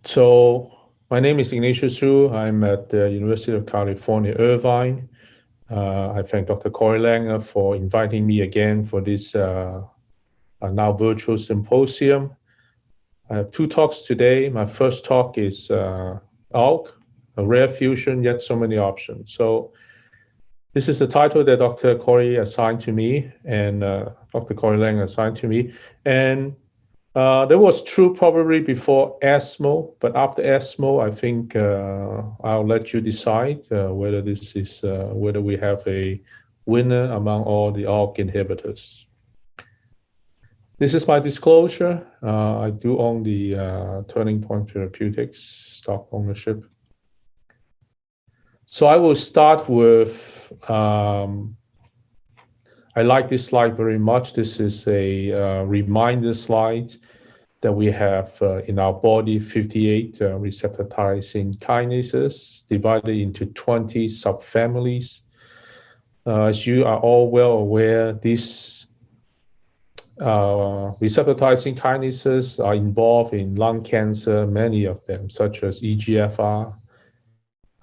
So my name is Ignatius Hu. I'm at the University of California, Irvine. I thank Dr. Corey Langer for inviting me again for this now virtual symposium. I have two talks today. My first talk is ALK, a rare fusion, yet so many options. So this is the title that Dr. Corey assigned to me, and Dr. Corey Langer assigned to me. And that was true probably before ESMO, but after ESMO, I think I'll let you decide whether this is whether we have a winner among all the ALK inhibitors. This is my disclosure. I do own the Turning Point Therapeutics stock ownership. So I will start with, I like this slide very much. This is a reminder slide that we have in our body 58 receptor tyrosine kinases divided into 20 subfamilies. As you are all well aware, these receptor tyrosine kinases are involved in lung cancer, many of them, such as EGFR,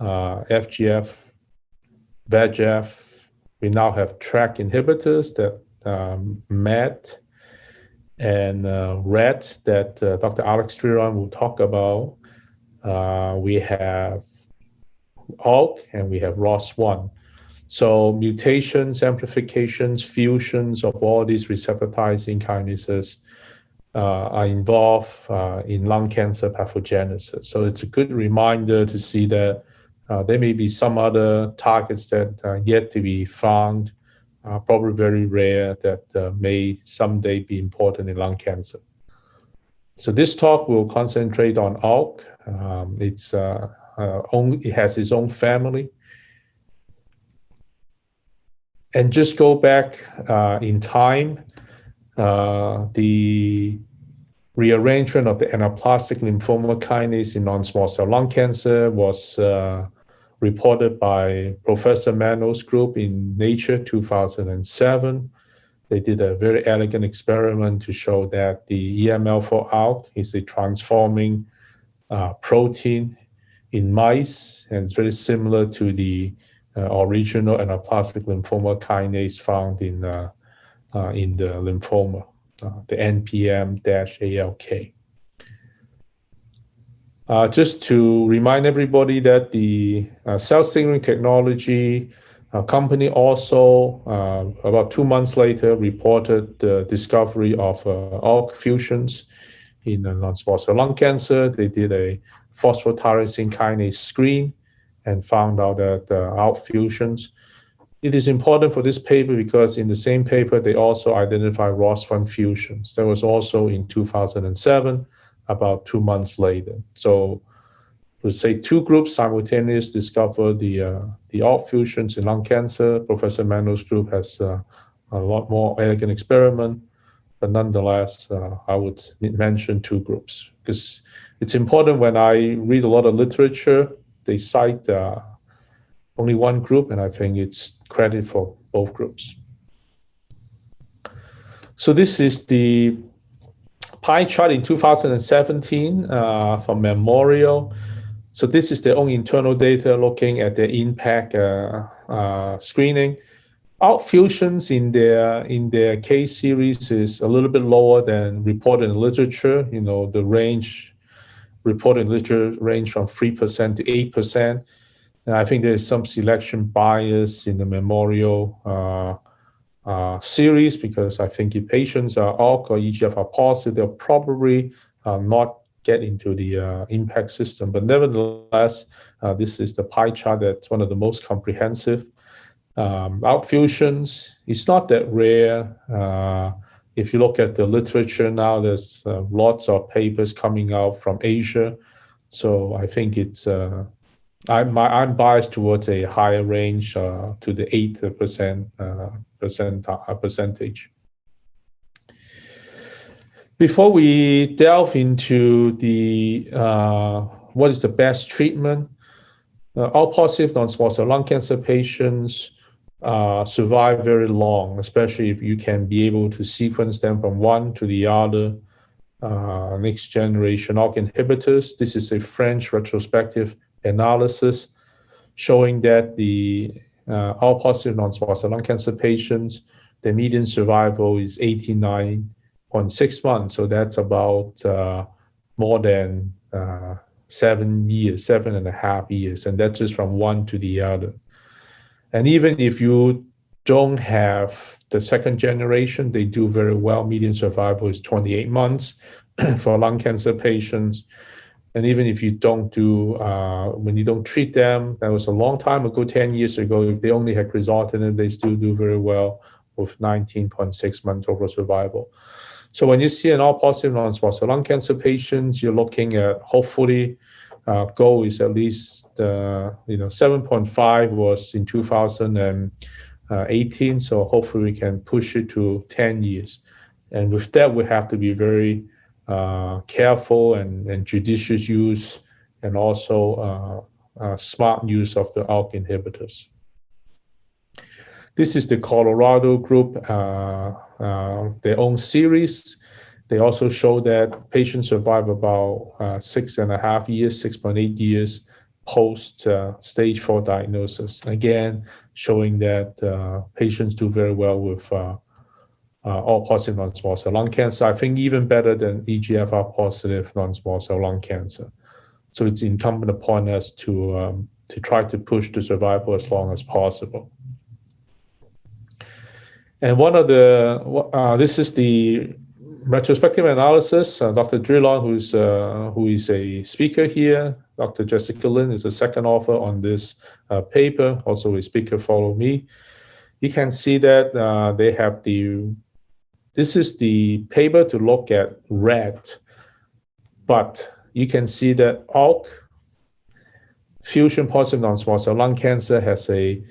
FGF, VEGF. We now have TRK inhibitors that MET and RET that Dr. Alex Triron will talk about. We have ALK and we have ROS1. So mutations, amplifications, fusions of all these receptor tyrosine kinases are involved in lung cancer pathogenesis. So it's a good reminder to see that there may be some other targets that are yet to be found, probably very rare, that may someday be important in lung cancer. So this talk will concentrate on ALK. It has its own family. And just go back in time, the rearrangement of the anaplastic lymphoma kinase in non-small cell lung cancer was reported by Professor Mano's group in Nature 2007. They did a very elegant experiment to show that the EML4 ALK is a transforming protein in mice, and it's very similar to the original anaplastic lymphoma kinase found in the lymphoma, the NPM-ALK. Just to remind everybody that the cell signaling technology company also, about 2 months later, reported the discovery of ALK fusions in non-small cell lung cancer. They did a phosphotyrosine kinase screen and found out that ALK fusions. It is important for this paper because in the same paper, they also identified ROS1 fusions. That was also in 2007. About 2 months later. So we'll say two groups simultaneously discovered the ALK fusions in lung cancer. Professor Mano's group has a lot more elegant experiment, but nonetheless, I would mention two groups because it's important. When I read a lot of literature, they cite only one group, and I think it's credit for both groups. So this is the pie chart in 2017 from Memorial. So this is their own internal data looking at the impact screening. ALK fusions in their case series is a little bit lower than reported in literature. You know, the range reported in literature range from 3% to 8%. And I think there's some selection bias in the Memorial series, because I think if patients are ALK or EGFR positive, they'll probably not get into the impact system. But nevertheless, this is the pie chart that's one of the most comprehensive. ALK fusions, it's not that rare. If you look at the literature now, there's lots of papers coming out from Asia. So I think it's I'm biased towards a higher range to the 8% percentage. Before we delve into the what is the best treatment, all positive non-small cell lung cancer patients survive very long, especially if you can be able to sequence them from one to the other. next generation ALK inhibitors. This is a French retrospective analysis showing that the ALK positive non-small cell lung cancer patients, the median survival is 89.6 months. So that's about more than 7 years, 7.5 years, and that's just from one to the other. And even if you don't have the second generation, they do very well. Median survival is 28 months for lung cancer patients. And even if you don't do, when you don't treat them, that was a long time ago, 10 years ago, if they only had Grizztinib, they still do very well with 19.6 months overall survival. So when you see an ALK positive non-small cell lung cancer patients, you're looking at hopefully goal is at least 7.5 was in 2018. So hopefully we can push it to 10 years. And with that, we have to be very careful and judicious use, and also smart use of the ALK inhibitors. This is the Colorado group, their own series. They also show that patients survive about 6.5 years, 6.8 years post stage 4 diagnosis. Again, showing that patients do very well with ALK positive non-small cell lung cancer. I think even better than EGFR positive non-small cell lung cancer. So it's incumbent upon us to try to push the survival as long as possible. And one of the this is the retrospective analysis. Dr. Drillon, who is a speaker here. Dr. Jessica Lin is the second author on this paper, also a speaker follow me. You can see that they have this is the paper to look at red, but you can see that ALK fusion positive non-small cell lung cancer has a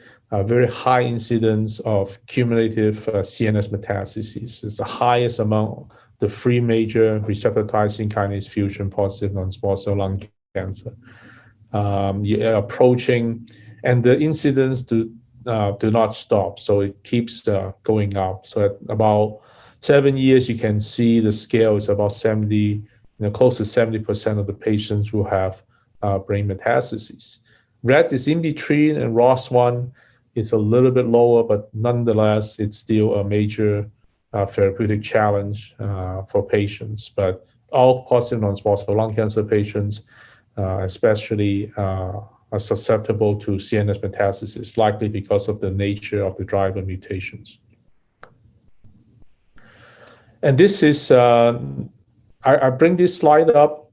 very high incidence of cumulative CNS metastases. It's the highest among the 3 major receptor tyrosine kinase fusion positive non-small cell lung cancer. You're approaching, and the incidence do not stop, so it keeps going up. So at about 7 years, you can see the scale is about 70, close to 70% of the patients will have brain metastases. Red is in between, and ROS1 is a little bit lower, but nonetheless, it's still a major therapeutic challenge for patients. But all positive non-small cell lung cancer patients, especially, are susceptible to CNS metastasis, likely because of the nature of the driver mutations. And this is, I bring this slide up.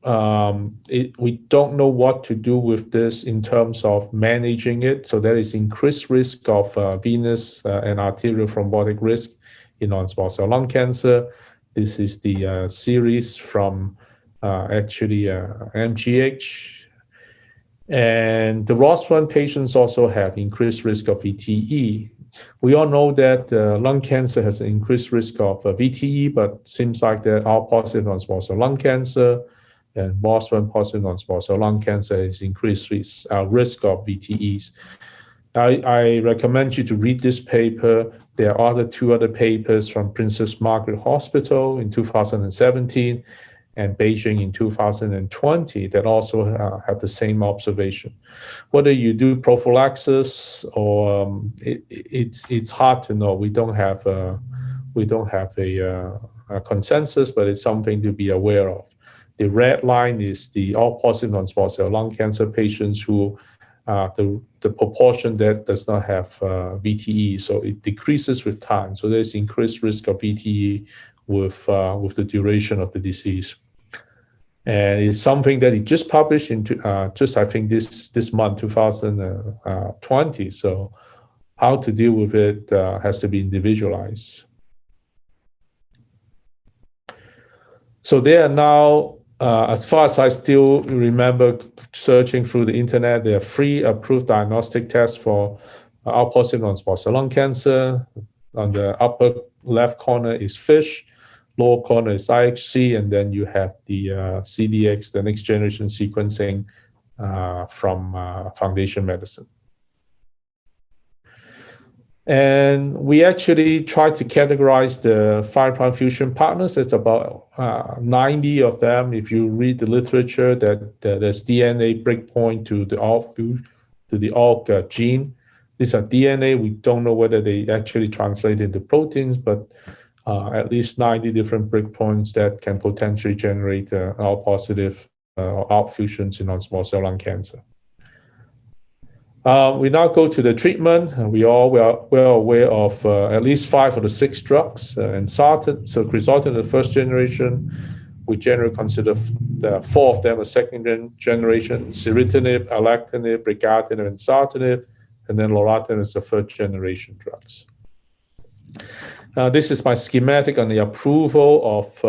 We don't know what to do with this in terms of managing it. So there is increased risk of venous and arterial thrombotic risk in non-small cell lung cancer. This is the series from MGH. And the ROS1 patients also have increased risk of VTE. We all know that lung cancer has an increased risk of VTE, but seems like there are positive non-small cell lung cancer, and ROS1 positive non-small cell lung cancer is increased risk of VTEs. I recommend you to read this paper. There are 2 other papers from Princess Margaret Hospital in 2017 and Beijing in 2020 that also have the same observation. Whether you do prophylaxis or it's hard to know. We don't have a consensus, but it's something to be aware of. The red line is the all positive non-small cell lung cancer patients who the proportion that does not have VTE, so it decreases with time. So there's increased risk of VTE with the duration of the disease. And it's something that it just published into I think this month, 2020. So how to deal with it has to be individualized. So they are now, as far as I still remember searching through the internet, there are 3 approved diagnostic tests for ALK positive non-small cell lung cancer. On the upper left corner is FISH. Lower corner is IHC, and then you have the CDX, the next generation sequencing from Foundation Medicine. And we actually tried to categorize the 5' fusion partners. It's about 90 of them. If you read the literature, that there's DNA breakpoint to the ALK gene. These are DNA. We don't know whether they actually translate into proteins, but at least 90 different breakpoints that can potentially generate ALK positive or ALK fusions in non-small cell lung cancer. We now go to the treatment. We are well aware of at least 5 of the 6 drugs. And Grizztinib, the first generation, we generally consider the 4 of them a second generation: Ceritinib, Alectinib, Brigatinib, and Sartinib. And then Loratinib is the third generation drugs. This is my schematic on the approval of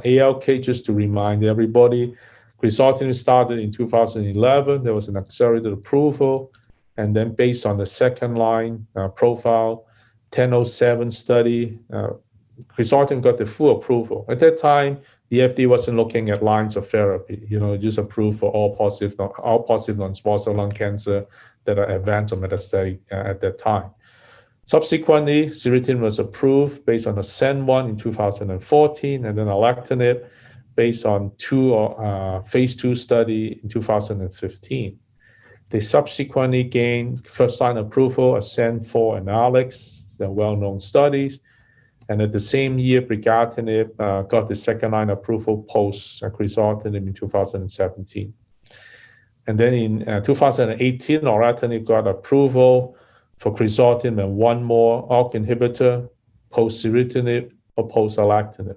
ALK, just to remind everybody. Grizztinib started in 2011. There was an accelerated approval. And then based on the second line profile, 1007 study, Grizztinib got the full approval. At that time, the FDA wasn't looking at lines of therapy, just approved for all positive non-small cell lung cancer that are advanced or metastatic at that time. Subsequently, Ceritinib was approved based on the SEN1 in 2014, and then Alectinib based on phase 2 study in 2015. They subsequently gained first-line approval of SEN4 and ALK, the well-known studies. And at the same year, Brigatinib got the second-line approval post-Grizztinib in 2017. And then in 2018, Loratonib got approval for Grizztinib and one more ALK inhibitor, post-Ceritinib or post-Alectinib.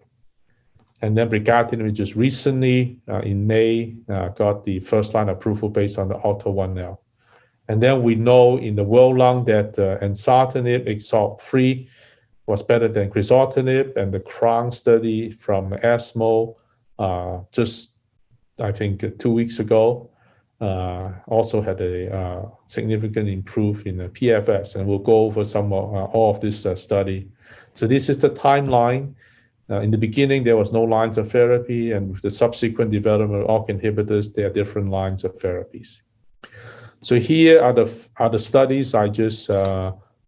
And then Brigatinib just recently, in May, got the first-line approval based on the ALTO-1L. And then we know in the world lung that Ensartinib, EXALT-3, was better than Grizztinib, and the Crown study from ESMO, just, I think, 2 weeks ago, also had a significant improvement in the PFS. And we'll go over some of all of this study. So this is the timeline. In the beginning, there was no lines of therapy, and with the subsequent development of ALK inhibitors, there are different lines of therapies. So here are the studies I just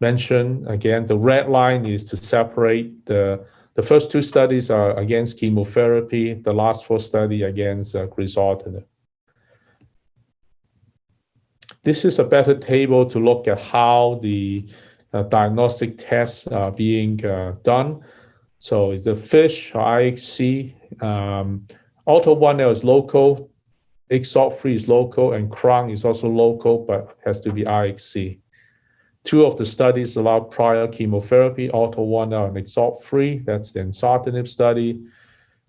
mentioned. Again, the red line is to separate the first 2 studies are against chemotherapy. The last 4 study against Grizztinib. This is a better table to look at how the diagnostic tests are being done. So the FISH or IHC, ALTO-1L is local, EXALT-3 is local, and Crown is also local, but has to be IHC. 2 of the studies allow prior chemotherapy, ALTO-1L and EXALT-3. That's the Ensartinib study.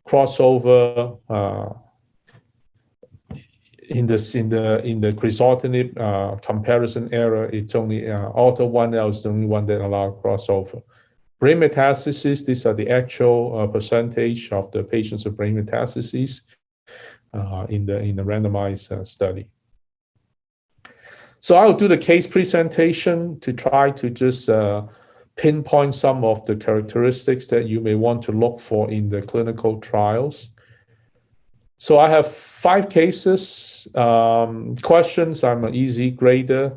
Crossover in the Grizztinib comparison error, it's only ALTO-1L is the only one that allows crossover. Brain metastases, these are the actual percentage of the patients with brain metastases in the randomized study. So I will do the case presentation to try to just pinpoint some of the characteristics that you may want to look for in the clinical trials. So I have 5 cases. Questions, I'm an easy grader.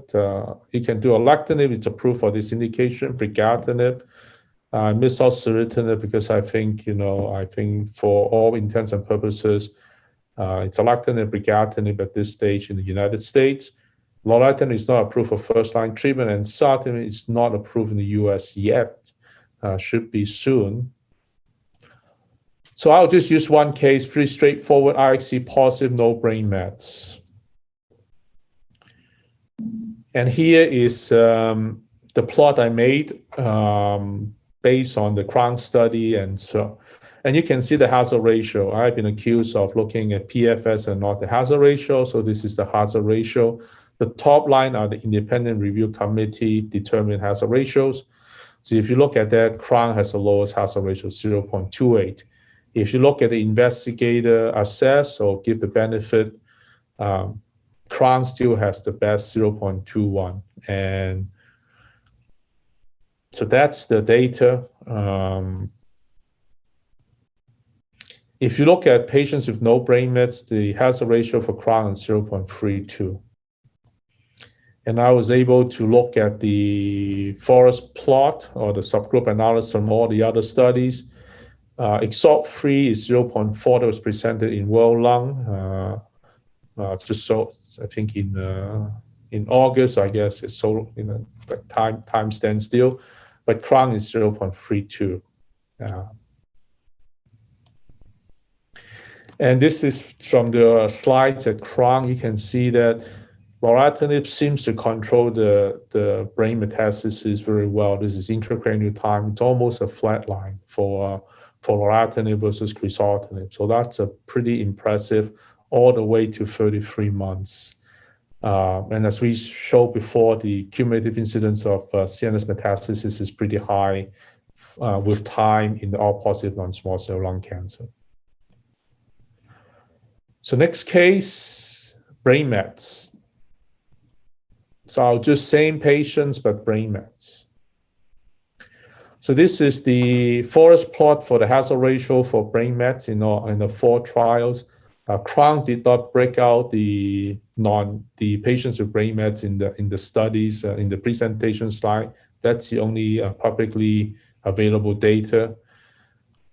You can do Alectinib, it's approved for this indication. Brigatinib, I miss out Ceritinib because I think for all intents and purposes, it's Alectinib, Brigatinib at this stage in the United States. Loratinib is not approved for first-line treatment, and Sartinib is not approved in the US yet. Should be soon. So I'll just use one case, pretty straightforward, IHC positive, no brain mets. And here is the plot I made based on the Crown study. And you can see the hazard ratio. I've been accused of looking at PFS and not the hazard ratio. So this is the hazard ratio. The top line are the independent review committee determined hazard ratios. So if you look at that, Crown has the lowest hazard ratio, 0.28. If you look at the investigator assess or give the benefit, Crown still has the best 0.21. And so that's the data. If you look at patients with no brain mets, the hazard ratio for Crown is 0.32. And I was able to look at the forest plot or the subgroup analysis from all the other studies. EXALT-3 is 0.4 that was presented in World Lung. Just so I think in August, I guess it's so the time stands still, but Crohn is 0.32. And this is from the slides at Crohn. You can see that Lauratonib seems to control the brain metastasis very well. This is intracranial time. It's almost a flat line for Loratinib versus Grizztinib. So that's a pretty impressive all the way to 33 months. And as we showed before, the cumulative incidence of CNS metastasis is pretty high with time in the all-positive non-small cell lung cancer. So next case, brain mets. So just same patients, but brain mets. So this is the forest plot for the hazard ratio for brain mets in the 4 trials. Crohn did not break out the patients with brain mets in the studies in the presentation slide. That's the only publicly available data.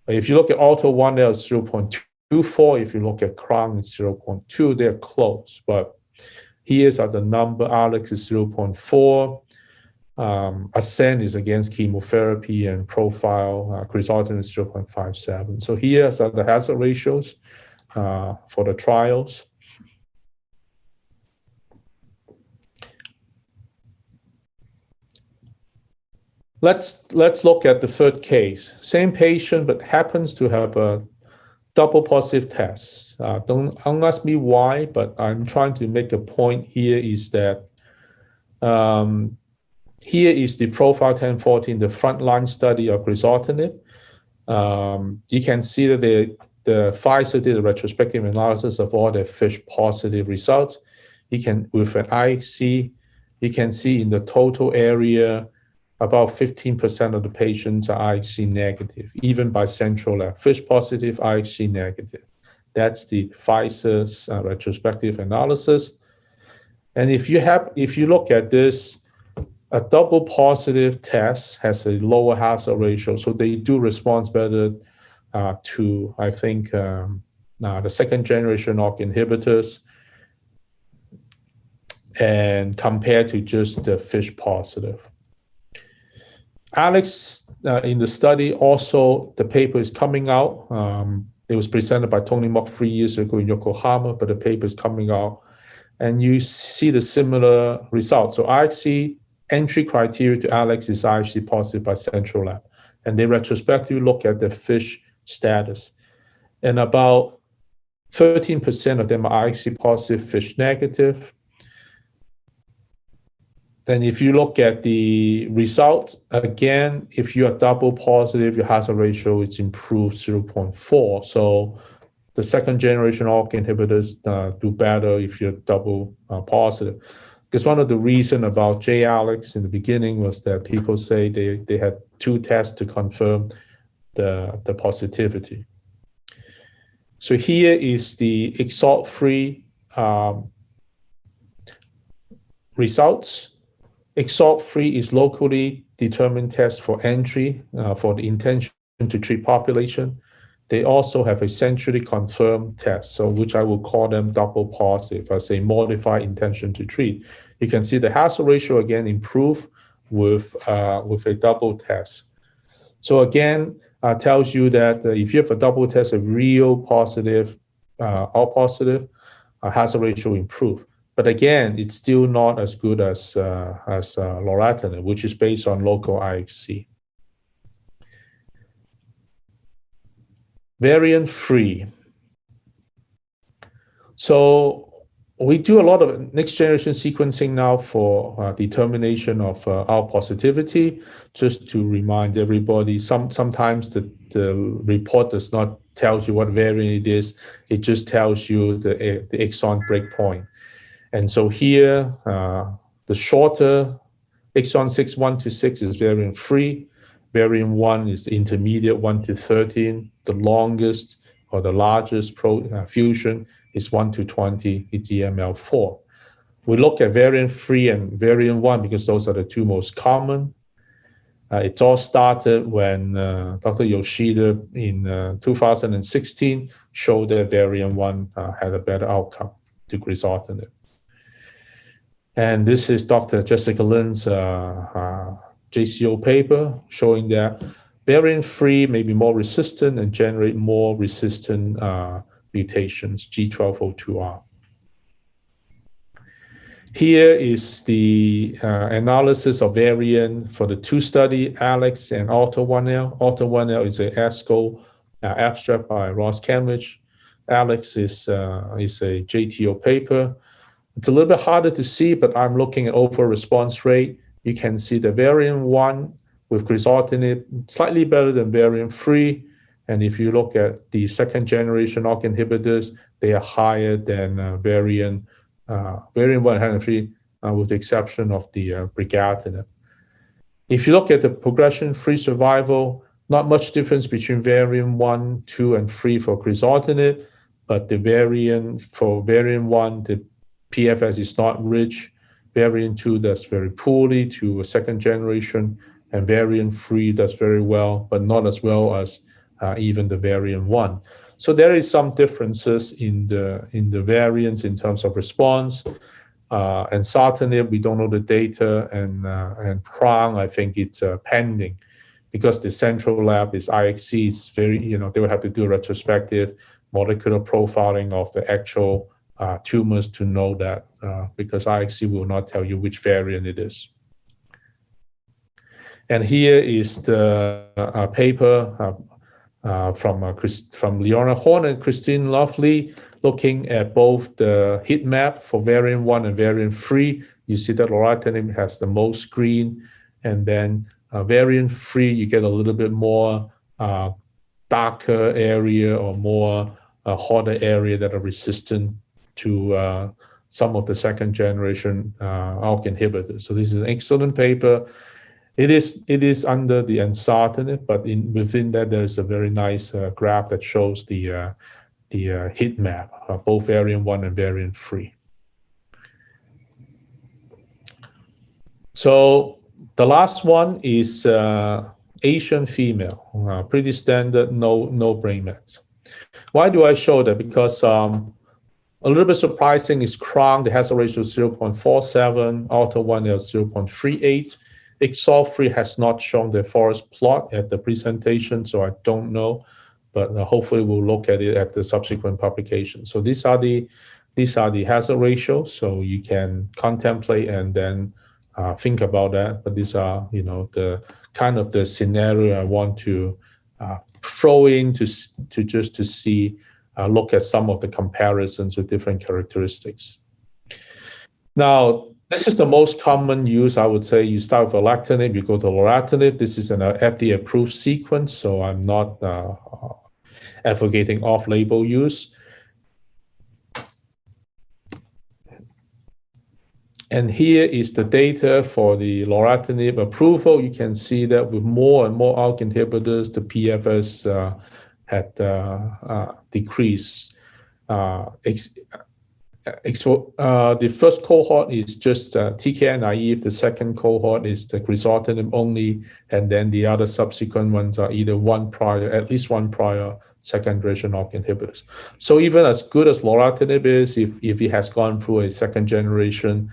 If you look at ALTO-1, there's 0.24. If you look at Crohn, it's 0.2. They're close, but here's the number. ALK is 0.4. ASCEND is against chemotherapy and profile. Grizztinib is 0.57. So here's the hazard ratios for the trials. Let's look at the third case. Same patient, but happens to have a double positive test. Don't ask me why, but I'm trying to make a point here is that here is the profile 1014, the frontline study of Grizztinib. You can see that the Pfizer did a retrospective analysis of all the FISH positive results. You can, with an IHC, you can see in the total area, about 15% of the patients are IHC negative, even by central lab. FISH positive, IHC negative. That's the Pfizer's retrospective analysis. And if you look at this, a double positive test has a lower hazard ratio, so they do respond better to, I think, the second generation ALK inhibitors, and compared to just the FISH positive. Alex, in the study, also the paper is coming out. It was presented by Tony Mock 3 years ago in Yokohama, but the paper is coming out, and you see the similar results. So IHC entry criteria to Alex is IHC positive by central lab, and they retrospectively look at the FISH status, and about 13% of them are IHC positive, FISH negative. Then if you look at the results, again, if you are double positive, your hazard ratio is improved 0.4. So the second generation ALK inhibitors do better if you're double positive. Because one of the reasons about J-ALEX in the beginning was that people say they had 2 tests to confirm the positivity. So here is the EXALT-3 results. EXALT-3 is locally determined test for entry for the intention to treat population. They also have a centrally confirmed test, so which I will call them double positive as a modified intention to treat. You can see the hazard ratio again improve with a double test. So again, tells you that if you have a double test, a real positive, all positive, hazard ratio improve. But again, it's still not as good as Loratinib, which is based on local IHC. Variant free. So we do a lot of next generation sequencing now for determination of our positivity. Just to remind everybody, sometimes the report does not tell you what variant it is. It just tells you the exon breakpoint. And so here, the shorter exon 6, 1 to 6 is variant free. Variant 1 is intermediate, 1 to 13. The longest or the largest fusion is 1 to 20, it's EML4. We look at variant-free and variant-1 because those are the two most common. It all started when Dr. Yoshida in 2016 showed that variant-1 had a better outcome to Grizztinib. And this is Dr. Jessica Lin's JCO paper showing that variant-free may be more resistant and generate more resistant mutations, G1202R. Here is the analysis of variant for the two study, ALK and ALTO1L. ALTO1L is a ASCO abstract by Ross Cambridge. ALK is a JTO paper. It's a little bit harder to see, but I'm looking at overall response rate. You can see the variant-1 with Grizztinib slightly better than variant-free. And if you look at the second generation ALK inhibitors, they are higher than variant-1 and 3, with the exception of the Brigatinib. If you look at the progression-free survival, not much difference between variant-1, 2, and 3 for Grizztinib, but the for variant-1, the PFS is not rich. Variant-2 does very poorly to a second generation, and variant-3 does very well, but not as well as even the variant-1. So there is some differences in the variants in terms of response. And Sartanib, we don't know the data, and Prang, I think it's pending, because the central lab is IXC. Is very, they will have to do a retrospective molecular profiling of the actual tumors to know that, because IXC will not tell you which variant it is. And here is the paper from Leona Horn and Christine Lovely, looking at both the heat map for variant-1 and variant-3. You see that Loratinib has the most green, and then variant-3, you get a little bit more darker area or more hotter area that are resistant to some of the second generation ALK inhibitors. So this is an excellent paper. It is under the Ensartanib, but within that there is a very nice graph that shows the heat map, both variant-1 and variant-3. So the last one is Asian female, pretty standard, no brain mets. Why do I show that? Because a little bit surprising is Crohn, the hazard ratio is 0.47, ALTO1L is 0.38. XOL3 has not shown the forest plot at the presentation, so I don't know, but hopefully we'll look at it at the subsequent publication. So these are the hazard ratios, so you can contemplate and then think about that. But these are, the kind of the scenario I want to throw in to see, look at some of the comparisons with different characteristics. Now, this is the most common use, I would say. You start with Alectinib, you go to Loratinib. This is an FDA-approved sequence, so I'm not advocating off-label use. And here is the data for the Loratinib approval. You can see that with more and more ALK inhibitors, the PFS had decreased. The first cohort is just TKI naive. The second cohort is the Grizztinib only, and then the other subsequent ones are either at least one prior second generation ALK inhibitors. So even as good as Loratinib is, if it has gone through a second generation,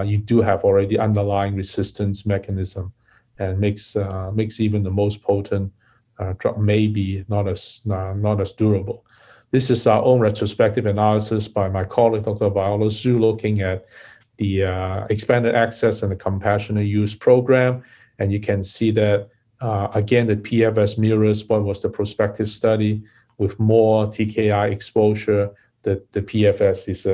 you do have already underlying resistance mechanism, and makes even the most potent drug maybe not as durable. This is our own retrospective analysis by my colleague, Dr. Viola Zhu, looking at the expanded access and the compassionate use program. And you can see that, again, the PFS mirrors what was the prospective study. With more TKI exposure, the PFS is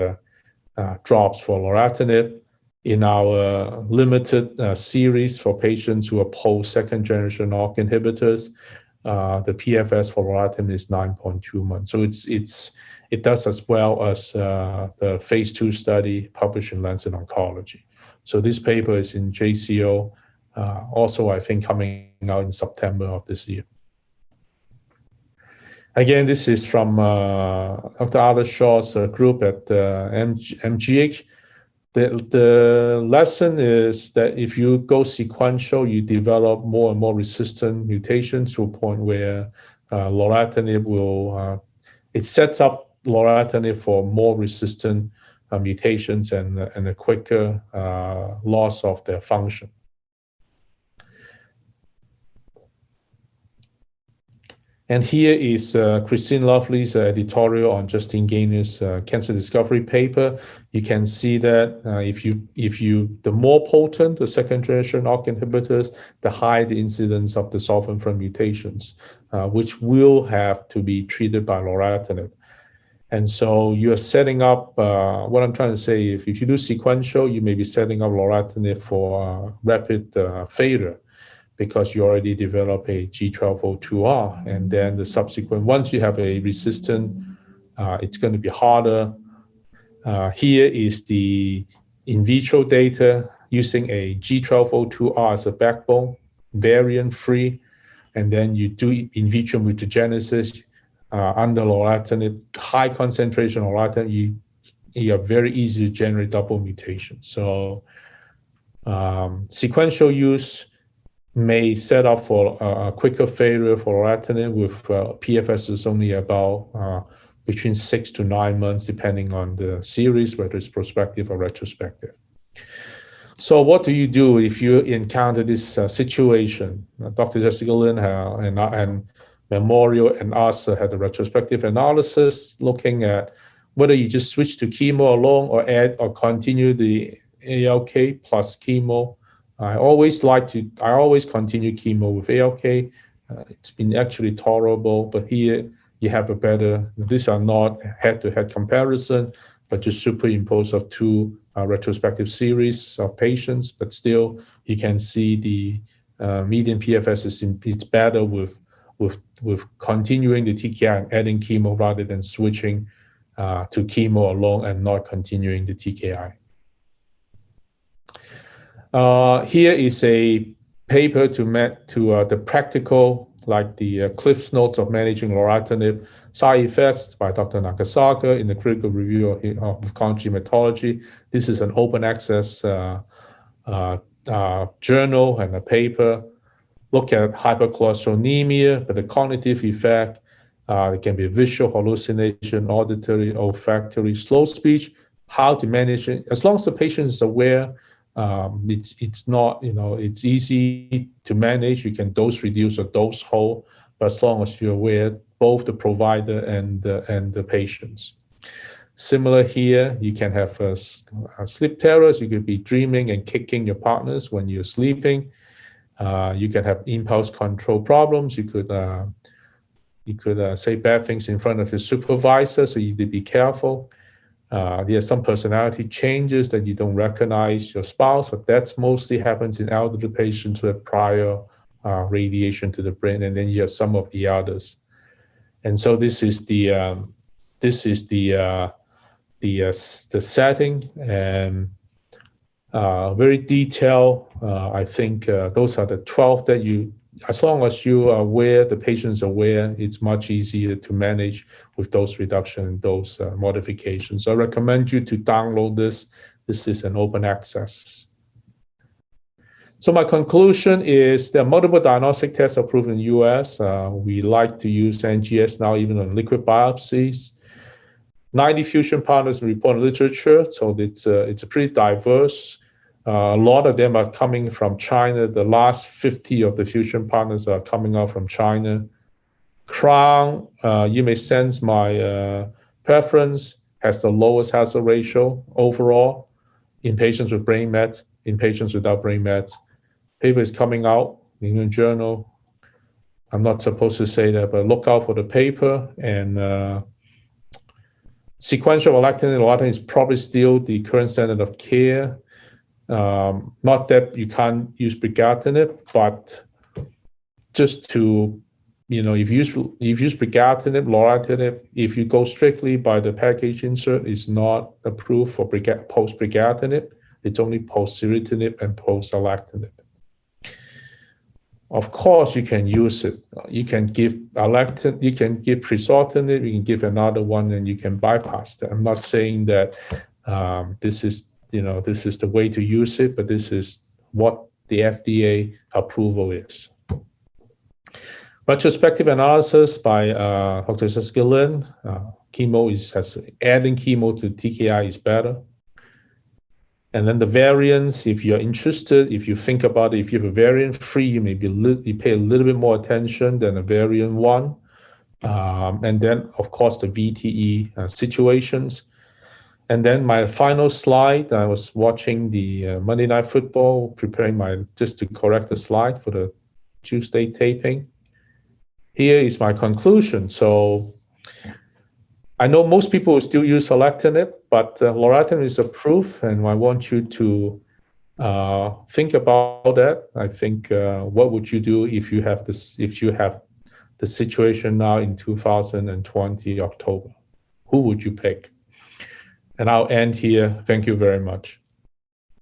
drops for Loratinib. In our limited series for patients who are post-second generation ALK inhibitors, the PFS for Loratinib is 9.2 months. So it does as well as the phase 2 study published in Lancet Oncology. So this paper is in JCO, also I think coming out in September of this year. Again, this is from Dr. Alice Shaw's group at MGH. The lesson is that if you go sequential, you develop more and more resistant mutations to a point where Loratinib will, it sets up Loratinib for more resistant mutations and a quicker loss of their function. And here is Christine Lovely's editorial on Justin Gainer's cancer discovery paper. You can see that the more potent the second generation ALK inhibitors, the higher the incidence of the sulfur mutations, which will have to be treated by Loratinib. And so you're setting up, what I'm trying to say, if you do sequential, you may be setting up Loratinib for rapid failure, because you already develop a G1202R, and then the subsequent, once you have a resistant, it's going to be harder. Here is the in vitro data using a G1202R as a backbone, variant-free, and then you do in vitro mutagenesis under Loratinib, high concentration Loratinib, you are very easy to generate double mutations. So sequential use may set up for a quicker failure for Loratinib with PFS is only about between 6 to 9 months, depending on the series, whether it's prospective or retrospective. So what do you do if you encounter this situation? Dr. Jessica Lin and Memorial and us had a retrospective analysis looking at whether you just switch to chemo alone or add or continue the ALK plus chemo. I always continue chemo with ALK. It's been actually tolerable, but here you have a better, these are not head-to-head comparison, but just superimpose of two retrospective series of patients, but still you can see the median PFS it's better with continuing the TKI and adding chemo rather than switching to chemo alone and not continuing the TKI. Here is a paper to the practical, like the Cliff's Notes of managing Loratinib side effects by Dr. Nagasaka in the critical review of oncology hematology. This is an open access journal and a paper. Look at hypercholesterolemia, but the cognitive effect, it can be visual hallucination, auditory, olfactory, slow speech, how to manage it. As long as the patient is aware, it's not, it's easy to manage. You can dose reduce or dose hold, but as long as you're aware, both the provider and the patients. Similar here, you can have sleep terrors. You could be dreaming and kicking your partners when you're sleeping. You can have impulse control problems. You could say bad things in front of your supervisor, so you need to be careful. There are some personality changes that you don't recognize your spouse, but that's mostly happens in elderly patients who have prior radiation to the brain, and then you have some of the others. And so this is the setting, and very detailed. I think those are the 12 that as long as you are aware, the patient is aware, it's much easier to manage with dose reduction and dose modifications. So I recommend you to download this. This is an open access. So my conclusion is there are multiple diagnostic tests approved in the US. We like to use NGS now even on liquid biopsies. 90 fusion partners report literature, so it's a pretty diverse. A lot of them are coming from China. The last 50 of the fusion partners are coming out from China. Crown, you may sense my preference, has the lowest hazard ratio overall in patients with brain mets, in patients without brain mets. Paper is coming out in the journal. I'm not supposed to say that, but look out for the paper. And sequential alectinib and Loratinib is probably still the current standard of care. Not that you can't use Brigatinib, but just to, if you use Brigatinib, Loratinib, if you go strictly by the package insert, it's not approved for post-Brigatinib. It's only post-Ceritinib and post-Alectinib. Of course, you can use it. You can give Alectinib, you can give Crizotinib, you can give another one, and you can bypass that. I'm not saying that this is this is the way to use it, but this is what the FDA approval is. Retrospective analysis by Dr. Skillin. Adding chemo to TKI is better. And then the variants, if you're interested, if you think about it, if you have a variant free, you pay a little bit more attention than a variant one. And then, of course, the VTE situations. And then my final slide, I was watching the Monday Night Football, preparing just to correct the slide for the Tuesday taping. Here is my conclusion. So I know most people will still use Loratinib, but Lauratonib is approved, and I want you to think about that. I think what would you do if you have the situation now in 2020 October? Who would you pick? And I'll end here. Thank you very much.